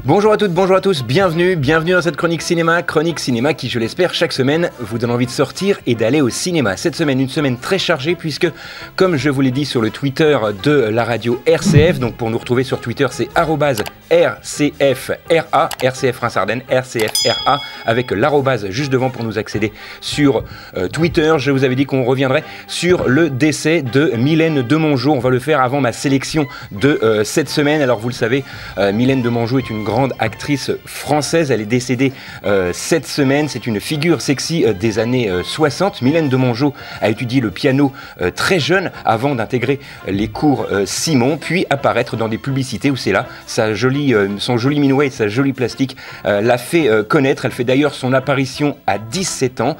Bonjour à toutes, bonjour à tous, bienvenue dans cette chronique cinéma qui, je l'espère, chaque semaine vous donne envie de sortir et d'aller au cinéma. Cette semaine, une semaine très chargée puisque, comme je vous l'ai dit sur le Twitter de la radio RCF, donc pour nous retrouver sur Twitter, c'est @RCFRA, RCF Reims-Ardennes, RCFRA, avec l'arrobase juste devant pour nous accéder sur Twitter. Je vous avais dit qu'on reviendrait sur le décès de Mylène Demongeot. On va le faire avant ma sélection de cette semaine. Alors vous le savez, Mylène Demongeot est une grande actrice française. Elle est décédée cette semaine. C'est une figure sexy des années 60. Mylène Demongeot a étudié le piano très jeune avant d'intégrer les cours Simon, puis apparaître dans des publicités où c'est là son joli minouet et sa jolie plastique l'a fait connaître. Elle fait d'ailleurs son apparition à 17 ans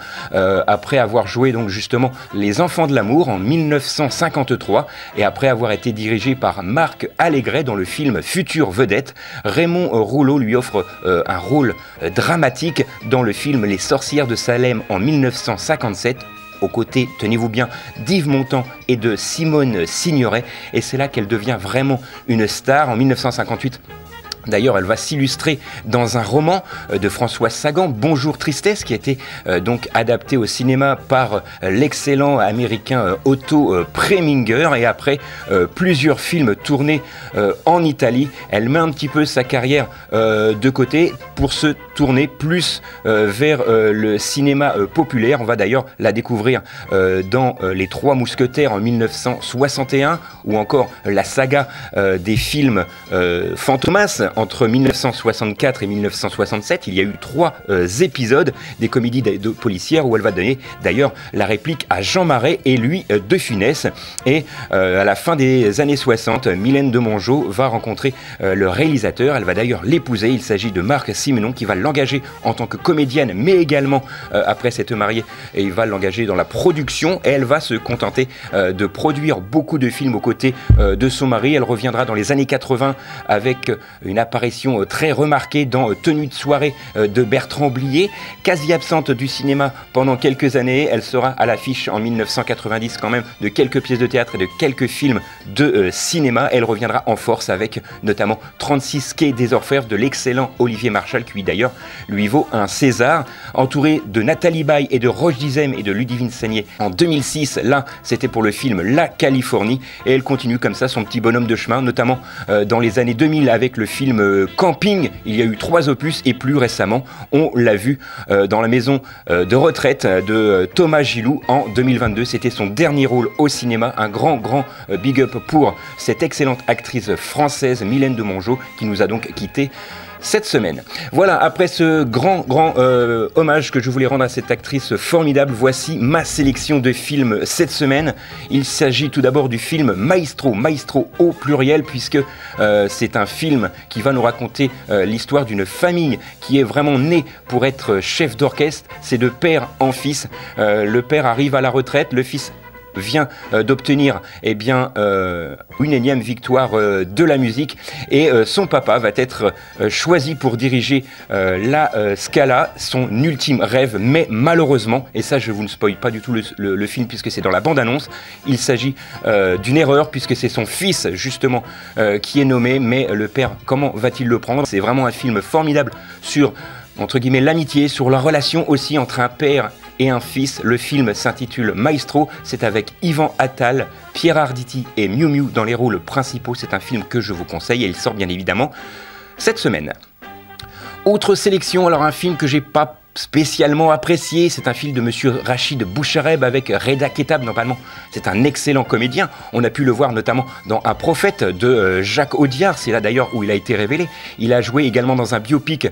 après avoir joué donc justement Les Enfants de l'amour en 1953 et après avoir été dirigée par Marc Allégret dans le film Future vedette. Raymond Rouleau lui offre un rôle dramatique dans le film Les Sorcières de Salem en 1957, aux côtés, tenez-vous bien, d'Yves Montand et de Simone Signoret, et c'est là qu'elle devient vraiment une star en 1958. D'ailleurs, elle va s'illustrer dans un roman de François Sagan, Bonjour Tristesse, qui a été donc adapté au cinéma par l'excellent américain Otto Preminger. Et après plusieurs films tournés en Italie, elle met un petit peu sa carrière de côté pour se tourner plus vers le cinéma populaire. On va d'ailleurs la découvrir dans Les Trois Mousquetaires en 1961, ou encore la saga des films Fantomas entre 1964 et 1967. Il y a eu 3 épisodes des comédies policières où elle va donner d'ailleurs la réplique à Jean Marais et lui de Funès. Et à la fin des années 60, Mylène Demongeot va rencontrer le réalisateur. Elle va d'ailleurs l'épouser. Il s'agit de Marc Simenon qui va l'engager en tant que comédienne, mais également après s'être mariée, et il va l'engager dans la production. Et elle va se contenter de produire beaucoup de films aux côtés de son mari. Elle reviendra dans les années 80 avec une apparition très remarquée dans Tenue de soirée de Bertrand Blier. Quasi absente du cinéma pendant quelques années, elle sera à l'affiche en 1990 quand même de quelques pièces de théâtre et de quelques films de cinéma. Elle reviendra en force avec notamment 36 quais des Orfèvres de l'excellent Olivier Marchal, qui d'ailleurs lui vaut un César. Entourée de Nathalie Baye et de Roche Dizem et de Ludivine Sagné en 2006, là c'était pour le film La Californie, et elle continue comme ça son petit bonhomme de chemin, notamment dans les années 2000 avec le film Camping. Il y a eu 3 opus et plus récemment on l'a vu dans la maison de retraite de Thomas Gilou en 2022. C'était son dernier rôle au cinéma. Un grand big up pour cette excellente actrice française Mylène Demongeot qui nous a donc quittés cette semaine. Voilà, après ce grand hommage que je voulais rendre à cette actrice formidable, voici ma sélection de films cette semaine. Il s'agit tout d'abord du film Maestro au pluriel, puisque c'est un film qui va nous raconter l'histoire d'une famille qui est vraiment née pour être chef d'orchestre. C'est de père en fils. Le père arrive à la retraite, le fils vient d'obtenir une énième victoire de la musique, et son papa va être choisi pour diriger la Scala, son ultime rêve. Mais malheureusement, et ça je vous ne spoil pas du tout le film puisque c'est dans la bande-annonce, il s'agit d'une erreur puisque c'est son fils justement qui est nommé. Mais le père, comment va-t-il le prendre? C'est vraiment un film formidable sur, entre guillemets, l'amitié, sur la relation aussi entre un père et un fils. Le film s'intitule Maestro, c'est avec Yvan Attal, Pierre Arditi et Miu Miu dans les rôles principaux. C'est un film que je vous conseille et il sort bien évidemment cette semaine. Autre sélection, alors un film que j'ai pas spécialement apprécié, c'est un film de monsieur Rachid Bouchareb avec Reda Kettab. Normalement c'est un excellent comédien, on a pu le voir notamment dans Un prophète de Jacques Audiard, c'est là d'ailleurs où il a été révélé. Il a joué également dans un biopic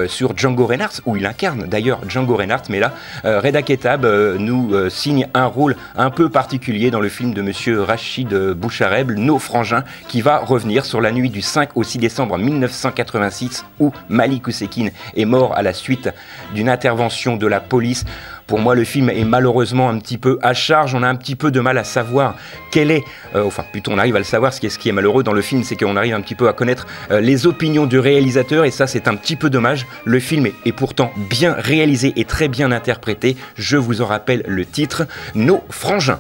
sur Django Reinhardt, où il incarne d'ailleurs Django Reinhardt. Mais là Reda Kettab nous signe un rôle un peu particulier dans le film de monsieur Rachid Bouchareb, Nos Frangins, qui va revenir sur la nuit du 5 au 6 décembre 1986 où Malik Oussekine est mort à la suite d'une intervention de la police. Pour moi, le film est malheureusement un petit peu à charge. On a un petit peu de mal à savoir quel est... enfin, plutôt on arrive à le savoir. Ce qui est malheureux dans le film, c'est qu'on arrive un petit peu à connaître les opinions du réalisateur. Et ça, c'est un petit peu dommage. Le film est pourtant bien réalisé et très bien interprété. Je vous en rappelle le titre, Nos Frangins.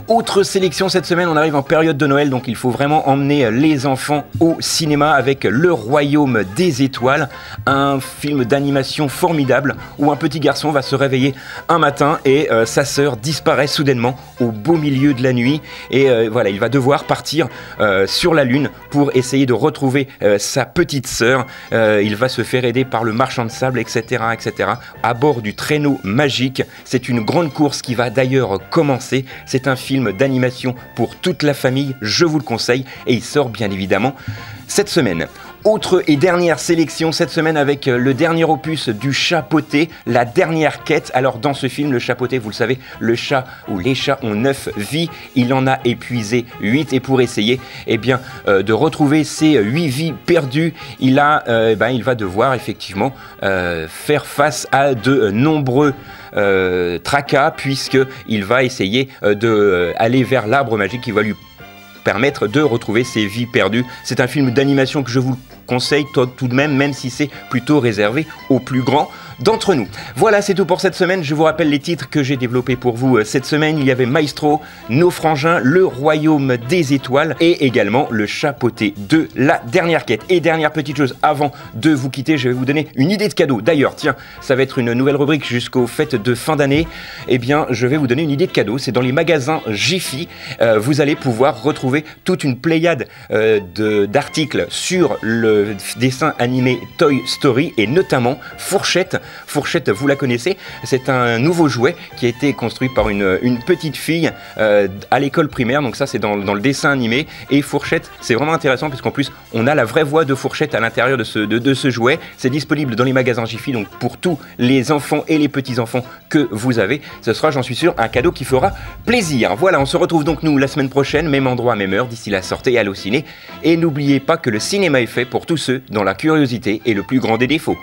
Autre sélection cette semaine, on arrive en période de Noël, donc il faut vraiment emmener les enfants au cinéma avec Le Royaume des Étoiles, un film d'animation formidable où un petit garçon va se réveiller un matin et sa sœur disparaît soudainement au beau milieu de la nuit et voilà, il va devoir partir sur la lune pour essayer de retrouver sa petite sœur. Il va se faire aider par le marchand de sable, etc., etc. à bord du traîneau magique. C'est une grande course qui va d'ailleurs commencer. C'est un film d'animation pour toute la famille, je vous le conseille, et il sort bien évidemment cette semaine. Autre et dernière sélection cette semaine avec le dernier opus du Chapeauté, La Dernière Quête. Alors dans ce film, le Chapeauté, vous le savez, le chat ou les chats ont 9 vies, il en a épuisé 8 et pour essayer de retrouver ces 8 vies perdues, il va devoir effectivement faire face à de nombreux tracas puisqu'il va essayer d'aller vers l'arbre magique qui va lui permettre de retrouver ses vies perdues. C'est un film d'animation que je vous conseille tout de même si c'est plutôt réservé aux plus grands d'entre nous. Voilà, c'est tout pour cette semaine. Je vous rappelle les titres que j'ai développés pour vous cette semaine. Il y avait Maestro, Nos Frangins, Le Royaume des Étoiles et également Le Chapeauté de La Dernière Quête. Et dernière petite chose, avant de vous quitter, je vais vous donner une idée de cadeau. D'ailleurs, tiens, ça va être une nouvelle rubrique jusqu'aux fêtes de fin d'année. Eh bien, je vais vous donner une idée de cadeau. C'est dans les magasins Jiffy. Vous allez pouvoir retrouver toute une pléiade d'articles sur le dessin animé Toy Story et notamment Fourchette. Fourchette, vous la connaissez, c'est un nouveau jouet qui a été construit par une petite fille à l'école primaire, donc ça c'est dans le dessin animé, et Fourchette c'est vraiment intéressant puisqu'en plus on a la vraie voix de Fourchette à l'intérieur de ce jouet. C'est disponible dans les magasins Jiffy, donc pour tous les enfants et les petits-enfants que vous avez, ce sera, j'en suis sûr, un cadeau qui fera plaisir. Voilà, on se retrouve donc nous la semaine prochaine, même endroit, même heure, d'ici là sortez, allez au ciné, et n'oubliez pas que le cinéma est fait pour tous ceux dont la curiosité est le plus grand des défauts.